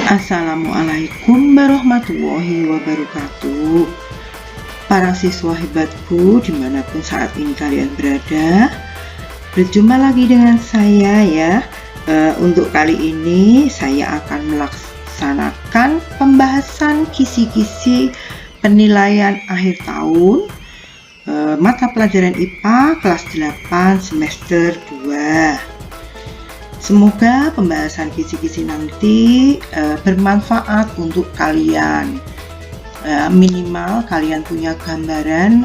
Assalamualaikum warahmatullahi wabarakatuh. Para siswa hebatku dimanapun saat ini kalian berada, berjumpa lagi dengan saya ya. Untuk kali ini saya akan melaksanakan pembahasan kisi-kisi penilaian akhir tahun mata pelajaran IPA kelas 8 semester 2. Semoga pembahasan kisi-kisi nanti bermanfaat untuk kalian. Minimal kalian punya gambaran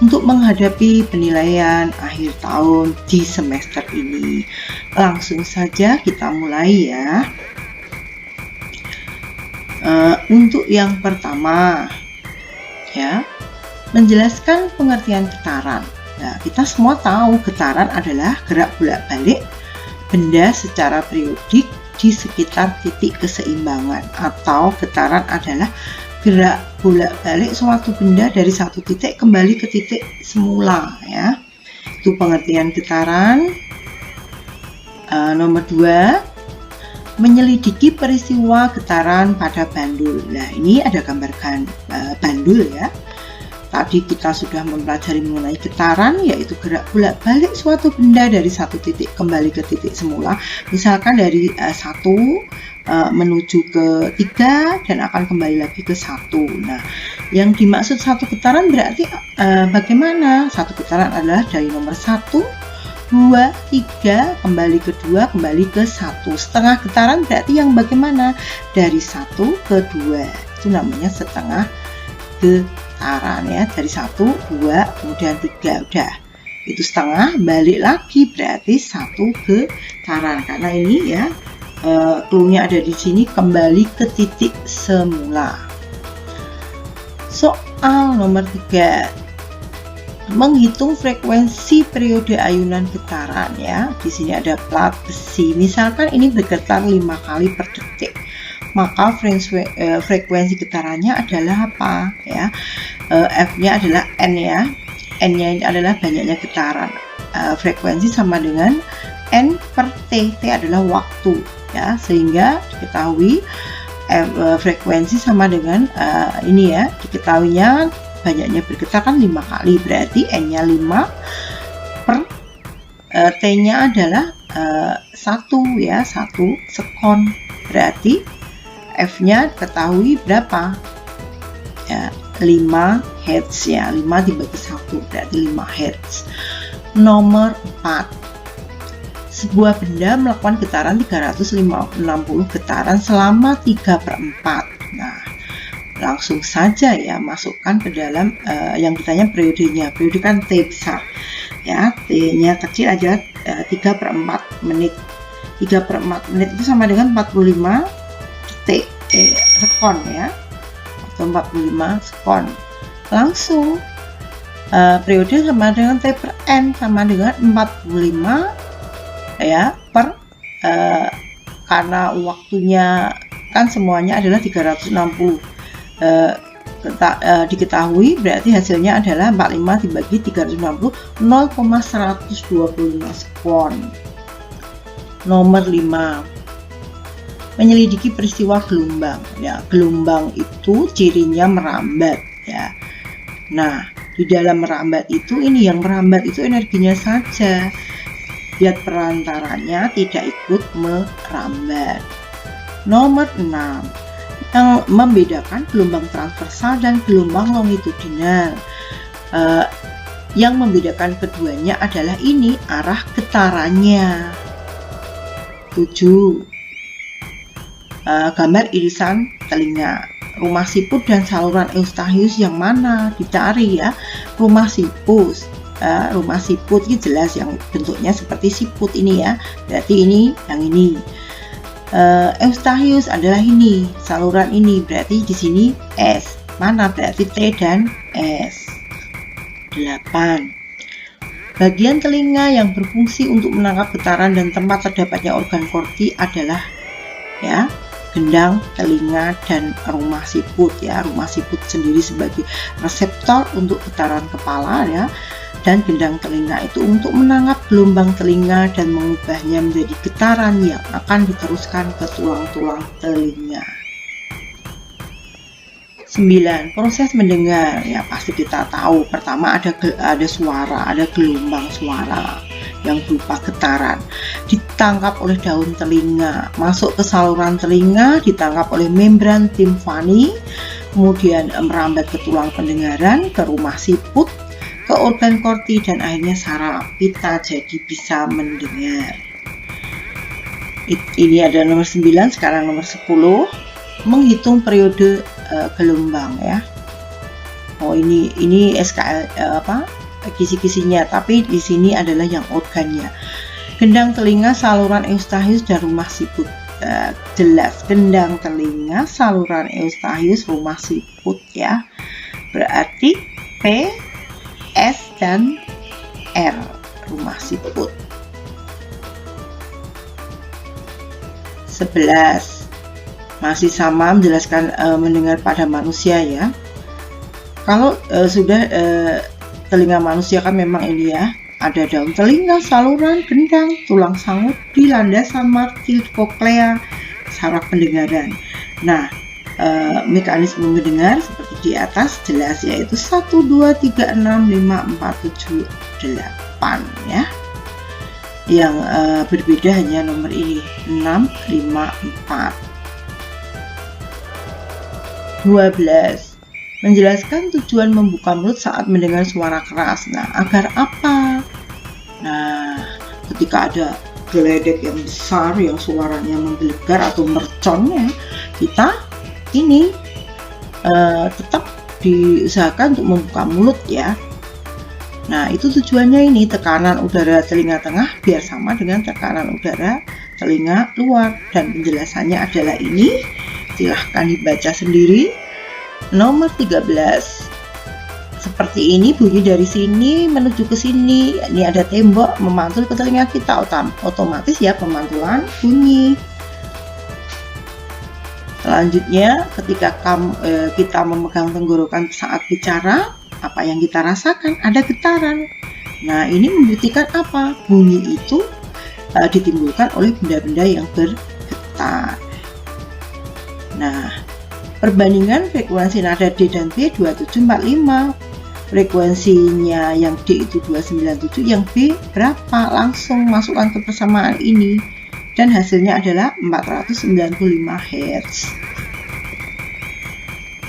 untuk menghadapi penilaian akhir tahun di semester ini. Langsung saja kita mulai ya. Untuk yang pertama ya, menjelaskan pengertian getaran. Nah, kita semua tahu getaran adalah gerak bolak-balik benda secara periodik di sekitar titik keseimbangan, atau getaran adalah gerak bolak-balik suatu benda dari satu titik kembali ke titik semula ya. Itu pengertian getaran. Nomor 2, menyelidiki peristiwa getaran pada bandul. Nah, ini ada gambar bandul ya. Tadi kita sudah mempelajari mengenai getaran, yaitu gerak bolak-balik suatu benda dari satu titik kembali ke titik semula. Misalkan dari 1 menuju ke 3 dan akan kembali lagi ke 1. Nah, yang dimaksud satu getaran berarti bagaimana? Satu getaran adalah dari nomor 1, 2, 3, kembali ke 2, kembali ke 1. Setengah getaran berarti yang bagaimana? Dari 1 ke 2. Itu namanya setengah getaran ya, dari 1, 2, kemudian 3, udah itu setengah, balik lagi berarti 1 getaran, karena ini ya clue-nya ada di sini, kembali ke titik semula. Soal nomor 3, menghitung frekuensi periode ayunan getaran ya. Di sini ada plat besi, misalkan ini bergetar 5 kali per detik, maka frekuensi getarannya adalah apa ya? F-nya adalah N ya. N-nya ini adalah banyaknya getaran. Frekuensi sama dengan N per T. T adalah waktu ya, sehingga diketahui frekuensi sama dengan ini ya, diketahuinya banyaknya bergetar kan 5 kali, berarti N-nya 5 per T-nya adalah 1 ya, 1 sekon, berarti F-nya ketahui berapa ya, 5 Hz ya, 5 dibagi 1 berarti 5 Hz. Nomor 4, sebuah benda melakukan getaran 360 getaran selama 3/4. Nah, langsung saja ya masukkan ke dalam yang ditanya periodenya. Periode kan T besar ya, T-nya kecil aja, 3/4 menit. 3/4 menit itu sama dengan 45 detik sekon ya, atau 45 sekon. Langsung periode sama dengan T per N sama dengan 45 ya per karena waktunya kan semuanya adalah 360, diketahui berarti hasilnya adalah 45 dibagi 360, 0,125 sekon. Nomor 5, menyelidiki peristiwa gelombang ya. Gelombang itu cirinya merambat ya. Nah, di dalam merambat itu, ini yang merambat itu energinya saja, zat perantaranya tidak ikut merambat. Nomor 6, yang membedakan gelombang transversal dan gelombang longitudinal. Yang membedakan keduanya adalah ini, arah getarannya. 7, gambar irisan telinga. Rumah siput dan saluran Eustachius yang mana? Dicari ya. Rumah siput ini jelas yang bentuknya seperti siput ini ya, berarti ini yang ini. Eustachius adalah ini, saluran ini, berarti di sini S. Mana? Berarti T dan S. 8, bagian telinga yang berfungsi untuk menangkap getaran dan tempat terdapatnya organ korti adalah ya, gendang, telinga, dan rumah siput ya. Rumah siput sendiri sebagai reseptor untuk getaran kepala ya, dan gendang telinga itu untuk menangkap gelombang telinga dan mengubahnya menjadi getaran yang akan diteruskan ke tulang-tulang telinga. 9. Proses mendengar. Ya pasti kita tahu, pertama ada suara, ada gelombang suara yang berupa getaran, ditangkap oleh daun telinga, masuk ke saluran telinga, ditangkap oleh membran timpani, kemudian merambat ke tulang pendengaran, ke rumah siput, ke organ korti, dan akhirnya saraf kita jadi bisa mendengar. Ini ada nomor 9, sekarang nomor 10, menghitung periode gelombang ya. Oh ini SKL kisi-kisinya, tapi di sini adalah yang organnya. Gendang telinga, saluran eustachius, dan rumah siput. Jelas gendang telinga, saluran eustachius, rumah siput ya. Berarti P, S, dan R, rumah siput. 11. Masih sama menjelaskan mendengar pada manusia ya. Kalau sudah telinga manusia kan memang ini ya, ada daun telinga, saluran, gendang, tulang sangut, di landasan martil, koklea, saraf pendengaran. Nah, mekanisme mendengar seperti di atas jelas, yaitu 1, 2, 3, 6, 5, 4, 7, 8 ya. Yang berbeda hanya nomor ini, 6, 5, 4. 12. Menjelaskan tujuan membuka mulut saat mendengar suara keras. Nah, agar apa? Nah, ketika ada geledek yang besar yang suaranya menggelegar atau mercon ya, kita ini tetap diusahakan untuk membuka mulut ya. Nah, itu tujuannya ini, tekanan udara telinga tengah biar sama dengan tekanan udara telinga luar, dan penjelasannya adalah ini. Silahkan dibaca sendiri. Nomor 13. Seperti ini bunyi dari sini menuju ke sini. Ini ada tembok memantul ke telinga kita, otomatis ya pemantulan bunyi. Selanjutnya, ketika kita memegang tenggorokan saat bicara, apa yang kita rasakan? Ada getaran. Nah, ini membuktikan apa? Bunyi itu ditimbulkan oleh benda-benda yang bergetar. Nah, perbandingan frekuensi nada D dan B 2745. Frekuensinya yang D itu 297, yang B berapa? Langsung masukkan ke persamaan ini. Dan hasilnya adalah 495 Hz.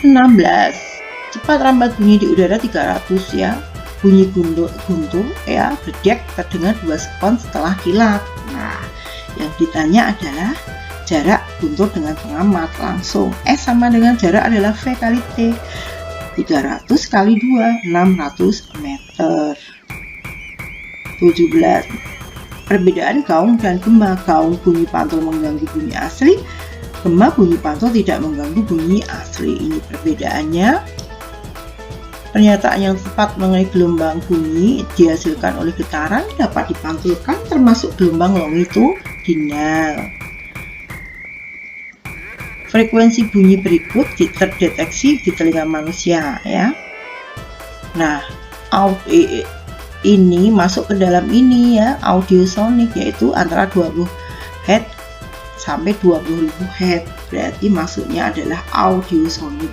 16. Cepat rambat bunyi di udara 300 ya. Bunyi guntur ya, berdek terdengar 2 sekon setelah kilat. Nah, yang ditanya adalah jarak guntur dengan pengamat. Langsung S sama dengan jarak adalah V kali T, 300 kali 2, 600 meter. 17. Perbedaan gaung dan gema. Gaung bunyi pantul mengganggu bunyi asli, gema bunyi pantul tidak mengganggu bunyi asli. Ini perbedaannya. Pernyataan yang tepat mengenai gelombang bunyi dihasilkan oleh getaran dapat dipantulkan, termasuk gelombang longitudinal. Frekuensi bunyi berikut terdeteksi di telinga manusia ya. Nah, ini masuk ke dalam ini ya, audiosonik, yaitu antara 20 Hz sampai 20.000 Hz. Berarti masuknya adalah audiosonik.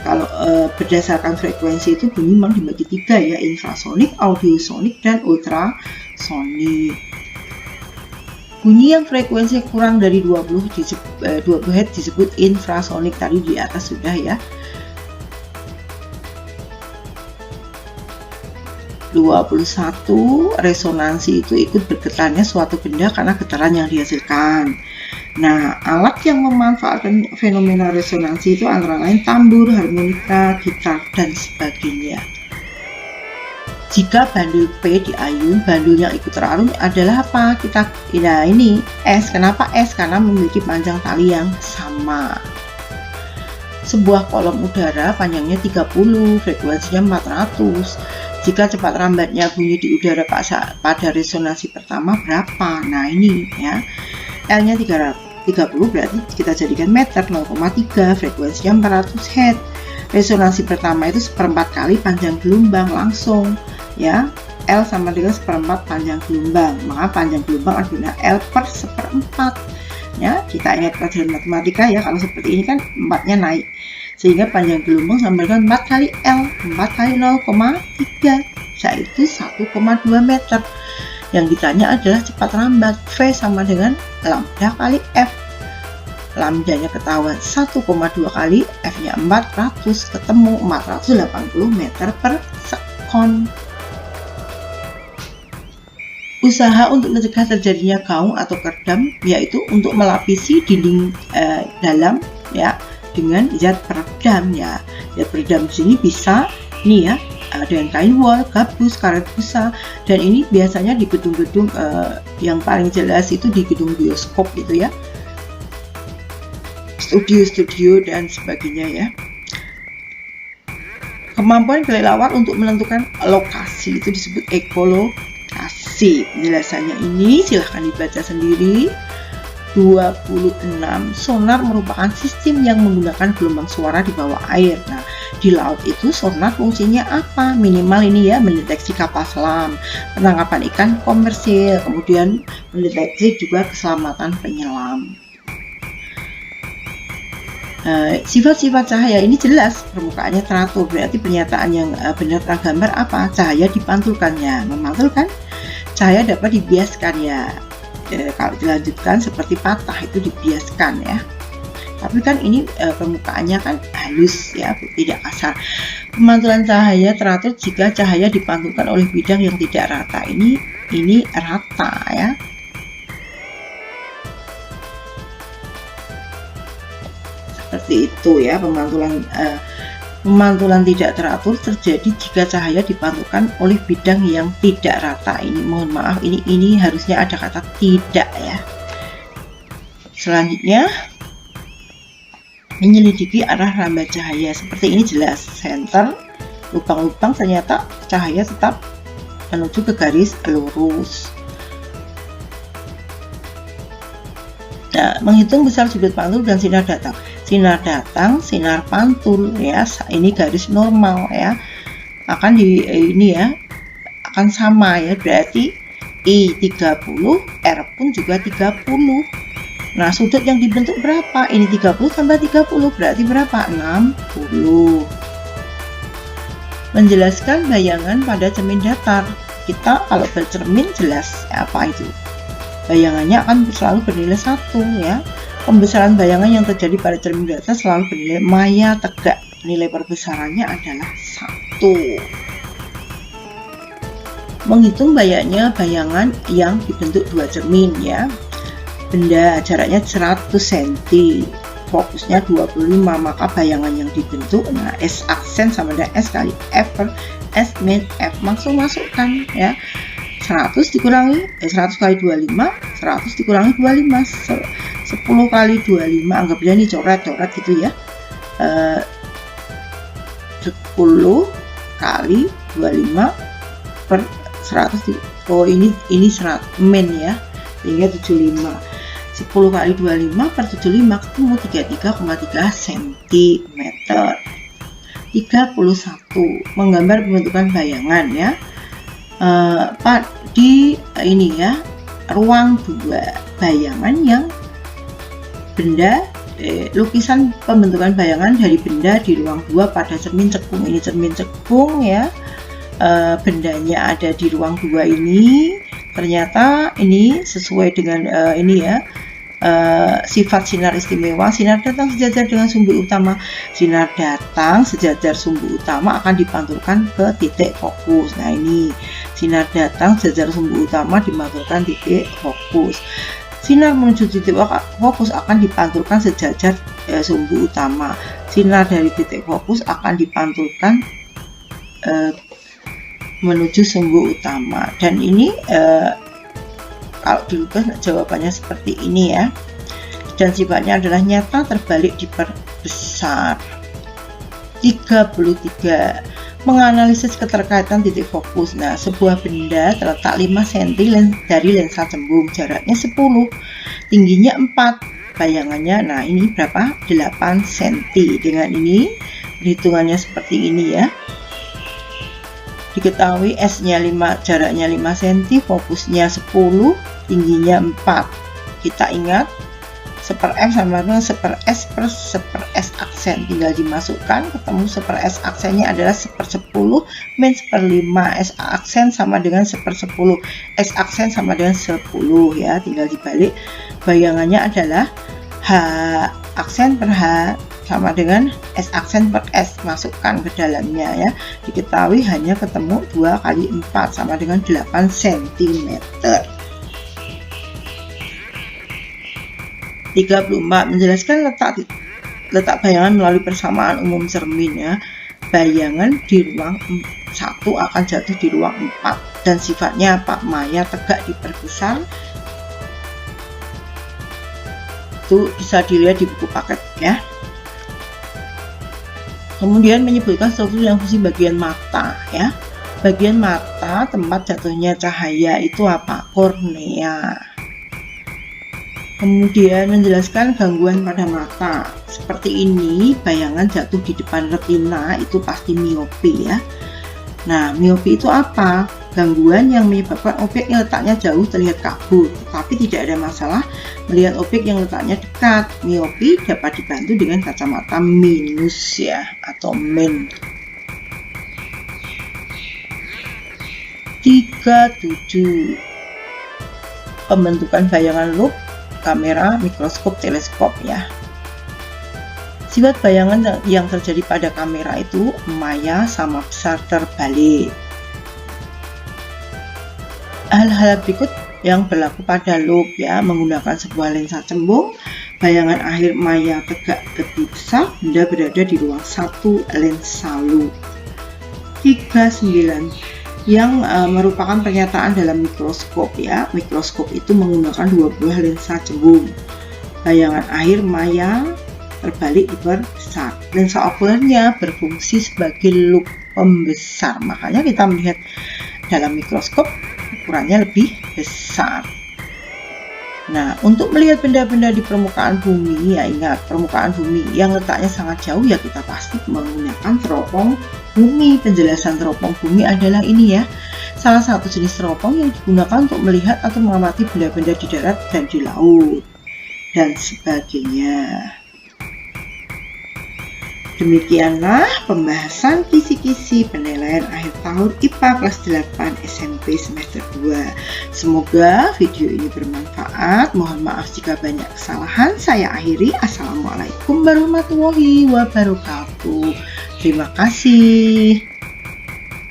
Kalau berdasarkan frekuensi itu bunyi memang dibagi 3 ya, infrasonik, audiosonik, dan ultrasonik. Bunyi yang frekuensi kurang dari 20 Hz disebut infrasonik, tadi di atas sudah ya. 21. Resonansi itu ikut bergetarnya suatu benda karena getaran yang dihasilkan. Nah, alat yang memanfaatkan fenomena resonansi itu antara lain tambur, harmonika, gitar, dan sebagainya. Jika bandul P diayun, bandul yang ikut terarung adalah apa? Nah ini S. Kenapa S? Karena memiliki panjang tali yang sama. Sebuah kolom udara panjangnya 30, frekuensinya 400. Jika cepat rambatnya bunyi di udara pada resonansi pertama berapa? Nah ini ya, L-nya 30 berarti kita jadikan meter, 0,3, frekuensinya 400 Hz. Resonansi pertama itu 1/4 kali panjang gelombang langsung ya. L sama dengan 1/4 panjang gelombang, maka panjang gelombang adalah L per 1/4. Ya, kita ingat pelajaran matematika ya, kalau seperti ini kan 4-nya naik, sehingga panjang gelombang sama dengan 4 kali L, 4 kali 0,3, yaitu 1,2 meter. Yang ditanya adalah cepat lambat. V sama dengan lambda kali F. Lambdanya ketahuan 1,2 kali, F-nya 400, ketemu 480 meter per sekon. Usaha untuk mencegah terjadinya gaung atau kerdam yaitu untuk melapisi dinding dalam ya dengan zat peredam ya. Zat peredam di sini bisa nih ya dengan kain wol, gabus, karet busa, dan ini biasanya di gedung-gedung yang paling jelas itu di gedung bioskop gitu ya, studio dan sebagainya ya. Kemampuan kelelawar untuk menentukan lokasi itu disebut ekolokasi. Penjelasannya ini silahkan dibaca sendiri. 26. Sonar merupakan sistem yang menggunakan gelombang suara di bawah air. Nah, di laut itu sonar fungsinya apa? Minimal ini ya, mendeteksi kapal selam, penangkapan ikan komersil, kemudian mendeteksi juga keselamatan penyelam. Sifat-sifat cahaya ini jelas, permukaannya teratur, berarti pernyataan yang benar tentang gambar apa? Cahaya dipantulkannya, memantulkan. Cahaya dapat dibiaskan ya, kalau dilanjutkan seperti patah itu dibiaskan ya. Tapi kan ini permukaannya kan halus ya, tidak kasar. Pemantulan cahaya teratur jika cahaya dipantulkan oleh bidang yang tidak rata. Ini rata ya. Seperti itu ya, pemantulan tidak teratur terjadi jika cahaya dipantulkan oleh bidang yang tidak rata. Ini mohon maaf, ini harusnya ada kata tidak ya. Selanjutnya, menyelidiki arah rambat cahaya. Seperti ini jelas, center, lubang-lubang, ternyata cahaya tetap menuju ke garis lurus. Nah, menghitung besar sudut pantul dan sinar datang. Sinar datang, sinar pantul ya, ini garis normal ya, akan akan sama ya, berarti I 30, R pun juga 30. Nah, sudut yang dibentuk berapa? Ini 30 tambah 30 berarti berapa? 60. Menjelaskan bayangan pada cermin datar. Kita kalau bercermin jelas apa itu. Bayangannya akan selalu bernilai 1 ya. Pembesaran bayangan yang terjadi pada cermin datar selalu bernilai maya tegak. Nilai perbesarannya adalah 1. Menghitung banyaknya bayangan yang dibentuk dua cermin ya. Benda jaraknya 100 cm, fokusnya 25, maka bayangan yang dibentuk, nah S aksen sama dengan S kali F per S min F, langsung masukkan ya. 100 dikurangi 100 kali 25, 100 dikurangi 25, 10 kali 25, anggapnya ini coret-coret gitu ya. 10 kali 25 per 100, oh ini 100 min ya, sehingga 75. 10 kali 25 per 75 ketemu 33,3 cm. 31. Menggambar pembentukan bayangan ya. Di ini ya, ruang 2, bayangan yang benda lukisan pembentukan bayangan dari benda di ruang 2 pada cermin cekung. Ini cermin cekung ya, bendanya ada di ruang 2 ini. Ternyata ini sesuai dengan ini ya, sifat sinar istimewa. Sinar datang sejajar dengan sumbu utama. Sinar datang sejajar sumbu utama akan dipantulkan ke titik fokus. Nah ini sinar datang sejajar sumbu utama dimantulkan titik fokus. Sinar menuju titik fokus akan dipantulkan sejajar sumbu utama. Sinar dari titik fokus akan dipantulkan menuju sumbu utama. Dan ini kalau dilukis jawabannya seperti ini ya. Dan sifatnya adalah nyata, terbalik, diperbesar. 33. Menganalisis keterkaitan titik fokus. Nah, sebuah benda terletak 5 cm dari lensa cembung, jaraknya 10, tingginya 4, bayangannya, nah ini berapa? 8 cm. Dengan ini perhitungannya seperti ini ya. Diketahui S-nya 5, jaraknya 5 cm, fokusnya 10, tingginya 4. Kita ingat, 1/F sama dengan 1/S per 1/S aksen. Tinggal dimasukkan, ketemu 1/S aksennya adalah 1/10 min 1/5. S aksen sama dengan 1/10. S aksen sama dengan 10 ya. Tinggal dibalik. Bayangannya adalah H aksen per H sama dengan S aksen per S, masukkan ke dalamnya ya. Diketahui hanya ketemu 2 kali 4 sama dengan 8 cm. 34. Menjelaskan letak bayangan melalui persamaan umum cermin ya. Bayangan di ruang 1 akan jatuh di ruang 4 dan sifatnya apa? Maya tegak diperbesar. Itu bisa dilihat di buku paket ya. Kemudian menyebutkan struktur yang fungsi bagian mata ya. Bagian mata tempat jatuhnya cahaya itu apa? Kornea. Kemudian menjelaskan gangguan pada mata. Seperti ini, bayangan jatuh di depan retina itu pasti miopi ya. Nah, miopi itu apa? Gangguan yang menyebabkan objek yang letaknya jauh terlihat kabur, tetapi tidak ada masalah melihat objek yang letaknya dekat. Miopi dapat dibantu dengan kacamata minus ya, atau min. 37. Pembentukan bayangan loop, kamera, mikroskop, teleskop ya. Sifat bayangan yang terjadi pada kamera itu maya sama besar terbalik. Hal-hal berikut yang berlaku pada loop ya, menggunakan sebuah lensa cembung, bayangan akhir maya tegak lebih besar, benda berada di ruang 1 lensa loop. 39. Yang merupakan pernyataan dalam mikroskop ya. Mikroskop itu menggunakan 2 buah lensa cembung. Bayangan akhir maya terbalik diperbesar. Lensa okulernya berfungsi sebagai loop pembesar. Makanya kita melihat dalam mikroskop ukurannya lebih besar. Nah, untuk melihat benda-benda di permukaan bumi, ya ingat, permukaan bumi yang letaknya sangat jauh ya kita pasti menggunakan teropong bumi. Penjelasan teropong bumi adalah ini ya. Salah satu jenis teropong yang digunakan untuk melihat atau mengamati benda-benda di darat dan di laut dan sebagainya. Demikianlah pembahasan kisi-kisi penilaian akhir tahun IPA kelas 8 SMP semester 2. Semoga video ini bermanfaat. Mohon maaf jika banyak kesalahan. Saya akhiri. Assalamualaikum warahmatullahi wabarakatuh. Terima kasih.